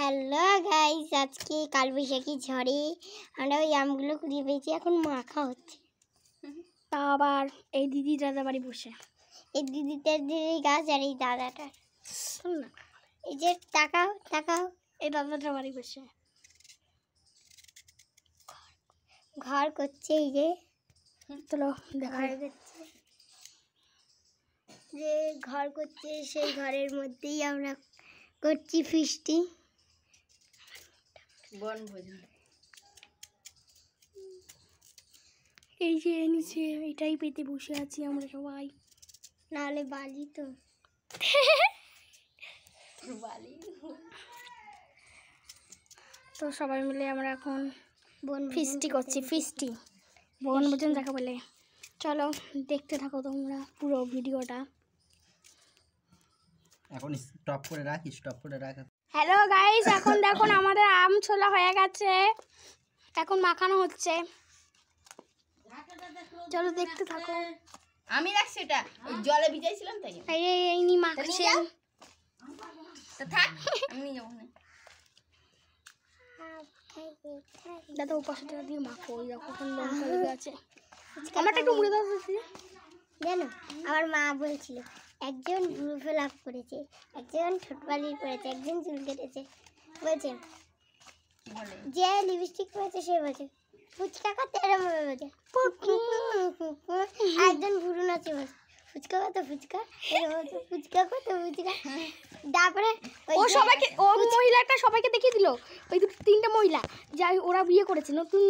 Hello guys, আজকে কালবৈশাখী ঝড়ে আমরা ওই আমগুলো কুড়িয়ে পেয়েছি, এখন মাখা হচ্ছে। তা আবার এই দিদি দাদা বাড়ি বসে, এই দিদিটার গাছ আর এই দাদাটার না, এই যে তাকাও তাকাও, এই দাদাটার বাড়ি বসে ঘর করছে। এই যে চলো দেখা ঘর করছে, যে ঘর করছে সেই ঘরের মধ্যেই আমরা করছি ফিস্টি, বনভোজন। এই যে নিচে এটাই পেতে বসে আছি আমরা সবাই, নাহলে বালি তো বালি। তো সবাই মিলে আমরা এখন ফিস্টি করছি, ফিস্টি বনভোজন যাকে বলে। চলো দেখতে থাকো তোমরা পুরো ভিডিওটা। এখন স্টপ করে রাখ, স্টপ করে রাখ। হ্যালো গাইস, এখন দেখুন আমাদের আম ছোলা হয়ে গেছে, এখন মাখানো হচ্ছে। চলো দেখতে থাকো। আমি রাখছি এটা জলে ভিজাইছিলাম তাই এই নি মাখছে, তো থাক আমি নিয়ে যাবো না। দাদা উপাসে দিয়ে মাখো, ওই দেখো এখন লঙ্কা লেগে আছে। আমারটা একটু মুড়ে দাও জানো, আমার মা বলছিল একজন ভুরু ফেলাপ করেছে, একজন ঠোঁটবালির করেছে, একজন চুল কেটেছে। বলছে যে লিপস্টিক করেছে সে বলছে ফুচকা খাতে, এরম বলছে একজন ভুরু নাচে বলছে ফুচকা কত ফুচকা, ফুচকা কত ফুচকা। তারপরে ও সবাইকে, ও মহিলাটা সবাইকে দেখিয়ে দিল, ওই তিনটে মহিলা যাই ওরা বিয়ে করেছে, নতুন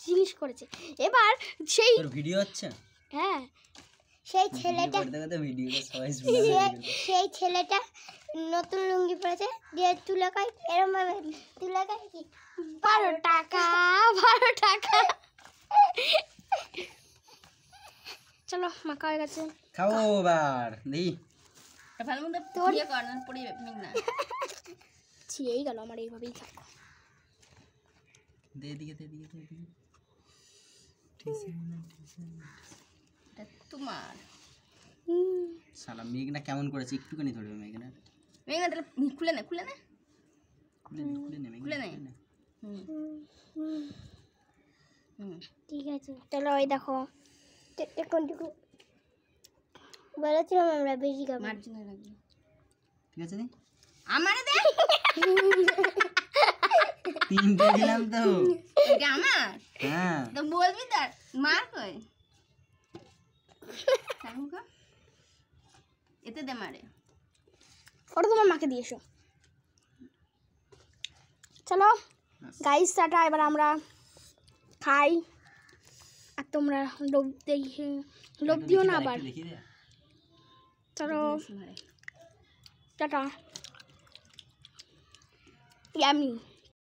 জিনিস করেছে। এবার সেই ভিডিও হচ্ছে, হ্যাঁ সেই ছেলেটা, সেই ছেলেটা নতুন লুঙ্গি পরেছে, দিয়ে তুলে কয় এরম ভাবে তুলে কয় কি 12 টাকা 12 টাকা। চলো মাখা হয়ে গেছে, খাও এবার দেখি। ভালো মতো ইয়ে কর না পড়ে যাবে না। ছিঁড়েই গেল আমার, এইভাবেই থাকো। দে দিকে দে দিকে দে দিকে। এটা তোমার সালা মেঘনা কেমন করেছে, একটুখানি ধরবে মেঘনা, মেঘনা তাহলে খুলে না খুলে না খুলে নে খুলে নে। ঠিক আছে। চলো ওই দেখো, কোনটুকু বলেছিলাম আমরা বেশি খাবো, মার্জিনে রাখবি, ঠিক আছে রে, আমারে দে। তিনটে দিলাম তো। এটা আমার, হ্যাঁ তো বলবি তার মার কই এতে দে মারে। ওটা তোমার মাকে দিয়েছো। চলো গাইস টাটা, এবার আমরা খাই, আর তোমরা লোভ দেখে লোভ দিও না আবার। দেখি দে, চলো টাটা, ইয়ামি।